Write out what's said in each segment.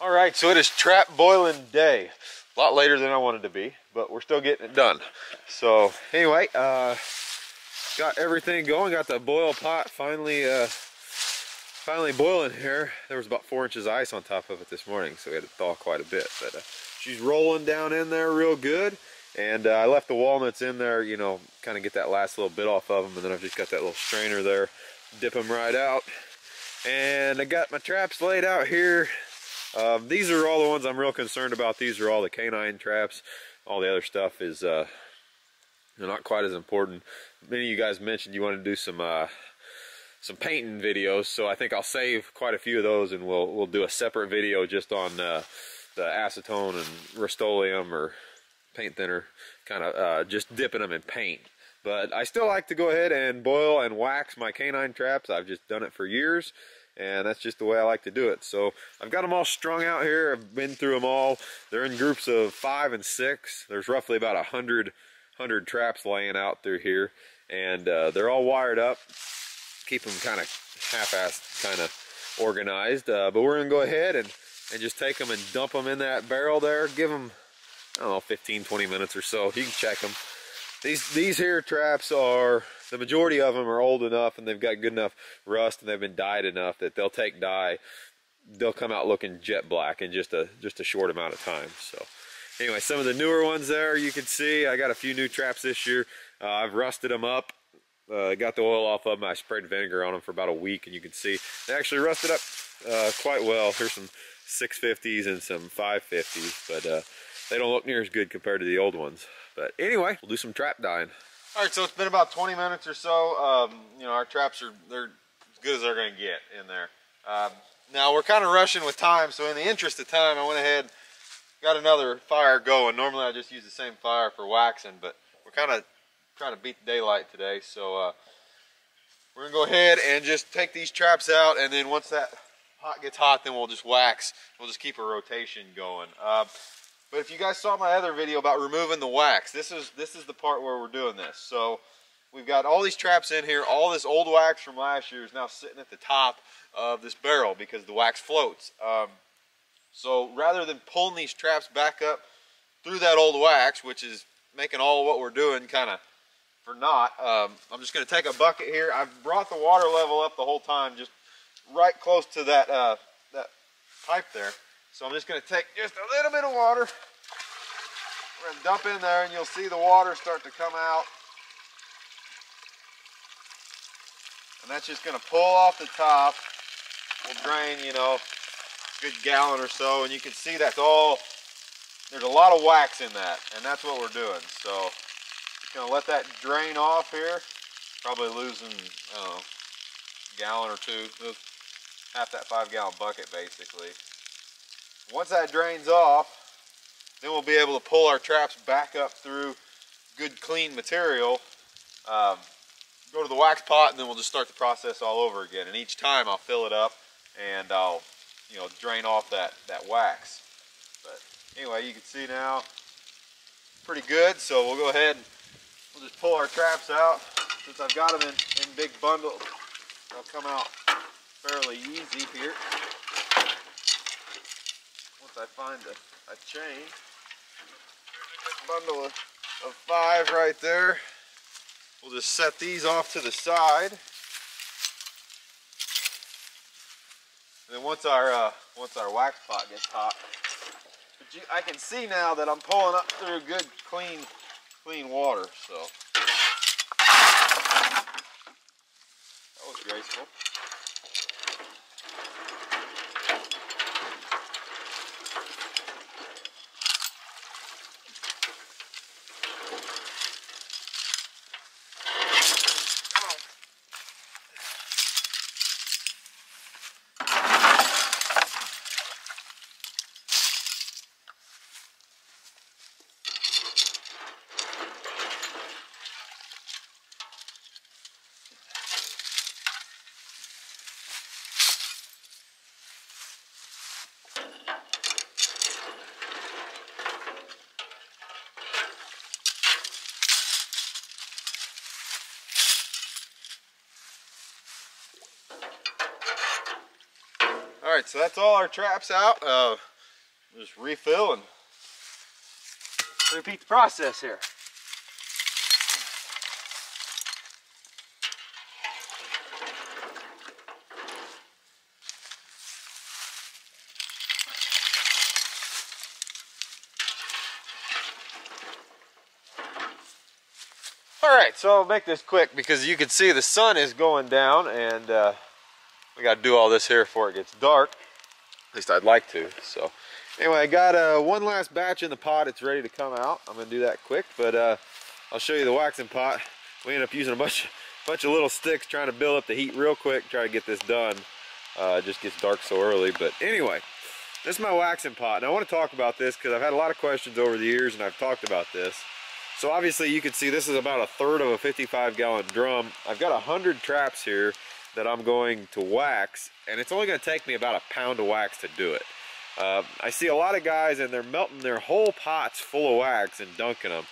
All right, so it is trap boiling day. A lot later than I wanted to be, but we're still getting it done. So anyway, got everything going. Got the boil pot finally boiling here. There was about 4 inches of ice on top of it this morning, so we had to thaw quite a bit. But she's rolling down in there real good. And I left the walnuts in there, you know, kind of get that last little bit off of them. And then I've just got that little strainer there, dip them right out. And I got my traps laid out here. These are all the ones I'm real concerned about. These are all the canine traps. All the other stuff is not quite as important. Many of you guys mentioned you want to do some painting videos, so I think I'll save quite a few of those, and we'll do a separate video just on the acetone and Rust-Oleum or paint thinner, kind of just dipping them in paint. But I still like to go ahead and boil and wax my canine traps. I've just done it for years, and that's just the way I like to do it. So I've got them all strung out here. I've been through them all. They're in groups of 5 and 6. There's roughly about 100 traps laying out through here, and they're all wired up. Keep them kind of half-assed, kind of organized. But we're gonna go ahead and just take them and dump them in that barrel there. Give them, I don't know, 15-20 minutes or so. You can check them. These here traps are, the majority of them are old enough and they've got good enough rust and they've been dyed enough that they'll take dye. They'll come out looking jet black in just a short amount of time. So anyway, some of the newer ones there you can see. I got a few new traps this year. I've rusted them up. Got the oil off of them. I sprayed vinegar on them for about a week, and you can see they actually rusted up quite well. Here's some 650s and some 550s, but they don't look near as good compared to the old ones. But anyway, we'll do some trap dyeing. All right, so it's been about 20 minutes or so. You know, our traps they're as good as they're going to get in there. Now we're kind of rushing with time, so in the interest of time, I went ahead, got another fire going. Normally I just use the same fire for waxing, but we're kind of trying to beat the daylight today, so we're gonna go ahead and just take these traps out, and then once that pot gets hot, then we'll just wax. We'll just keep a rotation going. But if you guys saw my other video about removing the wax, this is the part where we're doing this. So we've got all these traps in here. All this old wax from last year is now sitting at the top of this barrel because the wax floats. So rather than pulling these traps back up through that old wax, which is making all of what we're doing kind of for naught, I'm just going to take a bucket here. I've brought the water level up the whole time, just right close to that that pipe there. So I'm just going to take just a little bit of water. We're going to dump in there, and you'll see the water start to come out. And that's just going to pull off the top. We'll drain, you know, a good gallon or so, and you can see that's all, there's a lot of wax in that, and that's what we're doing. So just going to let that drain off here. Probably losing, I don't know, a gallon or two. Half that 5-gallon bucket, basically. Once that drains off, then we'll be able to pull our traps back up through good clean material, go to the wax pot, and then we'll just start the process all over again. And each time I'll fill it up and I'll, you know, drain off that wax. But anyway, you can see now pretty good, so we'll go ahead and we'll just pull our traps out. Since I've got them in big bundles, they'll come out fairly easy here. I find a chain. There's a bundle of 5 right there. We'll just set these off to the side. And then once our wax pot gets hot, I can see now that I'm pulling up through good clean water. So that was graceful. All right, so that's all our traps out. Just refill and repeat the process here. Alright, so I'll make this quick because you can see the sun is going down and we got to do all this here before it gets dark. At least I'd like to. So anyway, I got one last batch in the pot. It's ready to come out. I'm going to do that quick, but I'll show you the waxing pot. We ended up using a bunch of little sticks trying to build up the heat real quick, try to get this done. It just gets dark so early, but anyway, this is my waxing pot. And I want to talk about this because I've had a lot of questions over the years and I've talked about this. So obviously you can see this is about 1/3 of a 55-gallon drum. I've got 100 traps here that I'm going to wax, and it's only going to take me about 1 pound of wax to do it. I see a lot of guys and they're melting their whole pots full of wax and dunking them,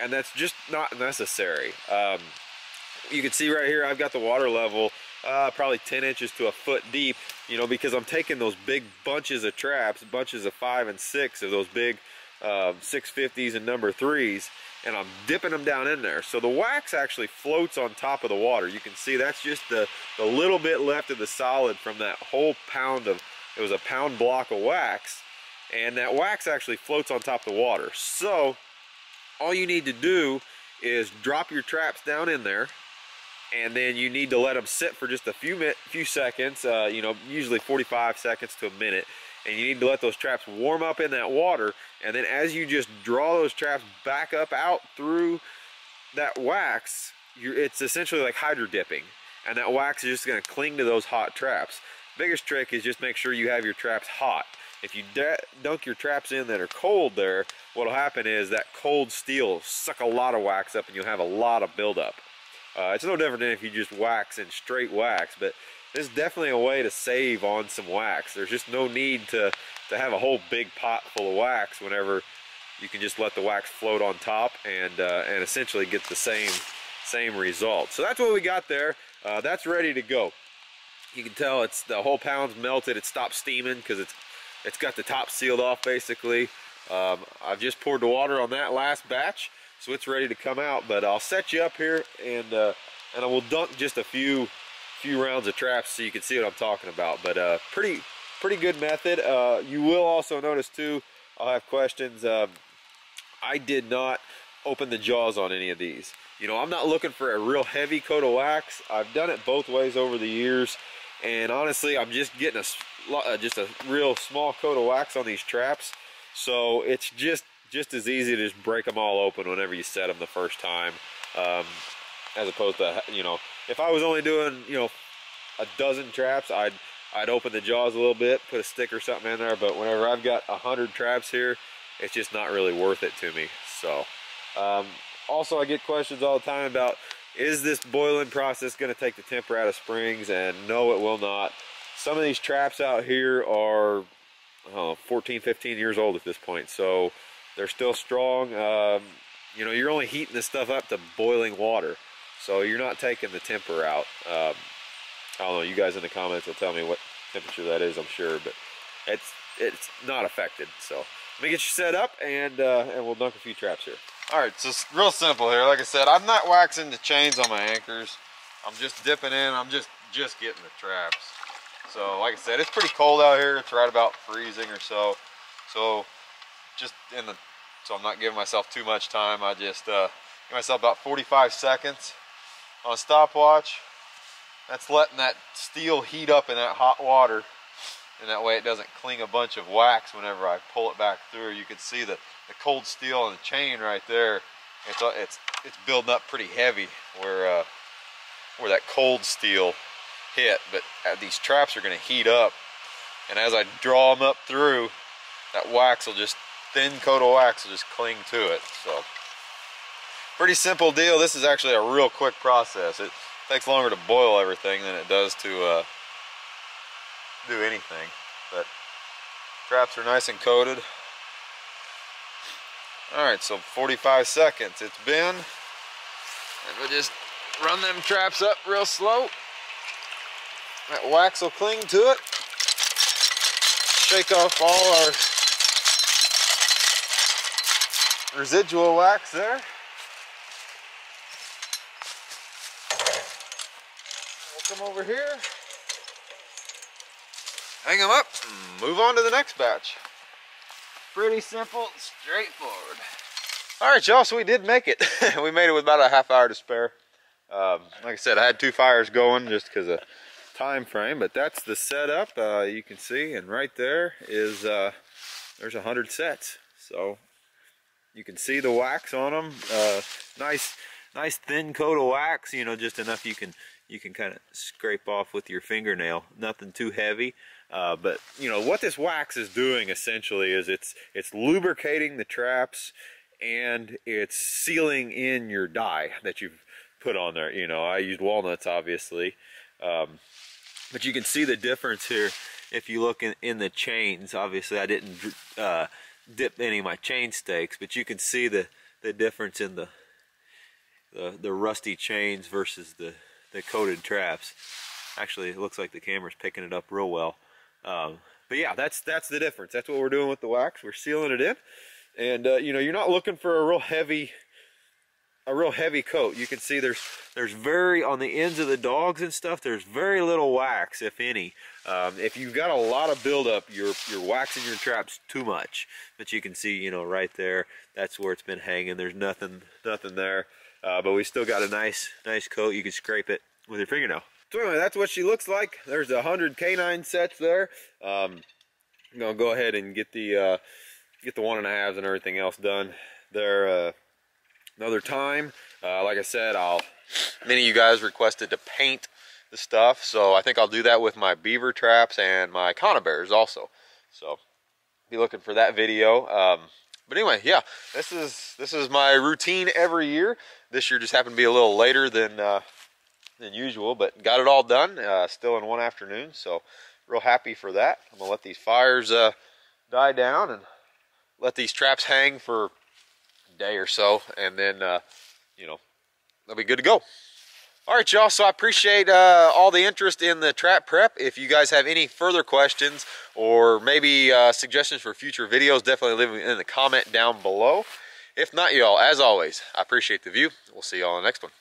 and that's just not necessary. You can see right here I've got the water level probably 10 inches to 1 foot deep, you know, because I'm taking those big bunches of traps, bunches of 5 and 6 of those big 650s and number 3s, and I'm dipping them down in there. So the wax actually floats on top of the water. You can see that's just the little bit left of the solid from that whole pound of, it was a pound block of wax, and that wax actually floats on top of the water. So all you need to do is drop your traps down in there, and then you need to let them sit for just a few seconds, you know, usually 45 seconds to a minute. And you need to let those traps warm up in that water, and then as you just draw those traps back up out through that wax, it's essentially like hydro dipping, and that wax is just going to cling to those hot traps. Biggest trick is just make sure you have your traps hot. If you dunk your traps in that are cold there, what'll happen is that cold steel will suck a lot of wax up and you'll have a lot of buildup. It's no different than if you just wax in straight wax, but this is definitely a way to save on some wax. There's just no need to have a whole big pot full of wax whenever you can just let the wax float on top and essentially get the same result. So that's what we got there. That's ready to go. You can tell it's the whole pound's melted. It stopped steaming because it's got the top sealed off basically. I've just poured the water on that last batch, so it's ready to come out. But I'll set you up here and I will dunk just a few rounds of traps so you can see what I'm talking about. But pretty good method. You will also notice too, I'll have questions. I did not open the jaws on any of these. You know, I'm not looking for a real heavy coat of wax. I've done it both ways over the years, and honestly I'm just getting just a real small coat of wax on these traps, so it's just as easy to just break them all open whenever you set them the first time, as opposed to, you know, if I was only doing, you know, a dozen traps, I'd open the jaws a little bit, put a stick or something in there, but whenever I've got 100 traps here, it's just not really worth it to me. So also I get questions all the time about, is this boiling process going to take the temper out of springs? And no, it will not. Some of these traps out here are 14, 15 years old at this point, so they're still strong. You know, you're only heating this stuff up to boiling water, so you're not taking the temper out. I don't know, you guys in the comments will tell me what temperature that is, I'm sure, but it's not affected. So let me get you set up and we'll dunk a few traps here. All right, so it's real simple here. Like I said, I'm not waxing the chains on my anchors. I'm just dipping in. I'm just getting the traps. So like I said, it's pretty cold out here. It's right about freezing or so. So so I'm not giving myself too much time. I just give myself about 45 seconds on a stopwatch. That's letting that steel heat up in that hot water, and that way it doesn't cling a bunch of wax whenever I pull it back through. You can see the cold steel on the chain right there. It's building up pretty heavy where that cold steel hit, but these traps are going to heat up, and as I draw them up through, that wax will just, thin coat of wax will just cling to it. So pretty simple deal. This is actually a real quick process. It takes longer to boil everything than it does to do anything, but traps are nice and coated. All right, so 45 seconds it's been, and we'll just run them traps up real slow. That wax will cling to it. Shake off all our residual wax there. We'll come over here, hang them up, and move on to the next batch. Pretty simple, straightforward. All right, y'all, so we did make it. We made it with about a half hour to spare. Like I said, I had 2 fires going just because of time frame, but that's the setup. You can see, and right there is there's 100 sets. So you can see the wax on them. Nice thin coat of wax. You know, just enough you can kind of scrape off with your fingernail. Nothing too heavy. But you know what this wax is doing essentially is it's lubricating the traps, and it's sealing in your dye that you've put on there. You know, I used walnuts obviously, but you can see the difference here if you look in the chains. Obviously I didn't dip any of my chain stakes, but you can see the difference in the rusty chains versus the coated traps. Actually, it looks like the camera's picking it up real well. But yeah, that's the difference. That's what we're doing with the wax. We're sealing it in, and you know, you're not looking for a real heavy coat. You can see there's very, on the ends of the dogs and stuff, there's very little wax, if any. If you've got a lot of buildup, you're waxing your traps too much. But you can see, you know, right there, that's where it's been hanging. There's nothing there. But we still got a nice coat. You can scrape it with your fingernail. So anyway, that's what she looks like. There's 100 canine sets there. I'm gonna go ahead and get the 1.5s and everything else done there another time. Like I said, many of you guys requested to paint the stuff, so I think I'll do that with my beaver traps and my conibears also. So be looking for that video. But anyway, yeah, this is my routine every year. This year just happened to be a little later than usual, but got it all done still in one afternoon, so real happy for that. I'm gonna let these fires die down and let these traps hang for a day or so, and then you know, they'll be good to go. All right, y'all, so I appreciate all the interest in the trap prep. If you guys have any further questions or maybe suggestions for future videos, definitely leave them in the comment down below. If not, y'all, as always, I appreciate the view. We'll see y'all in the next one.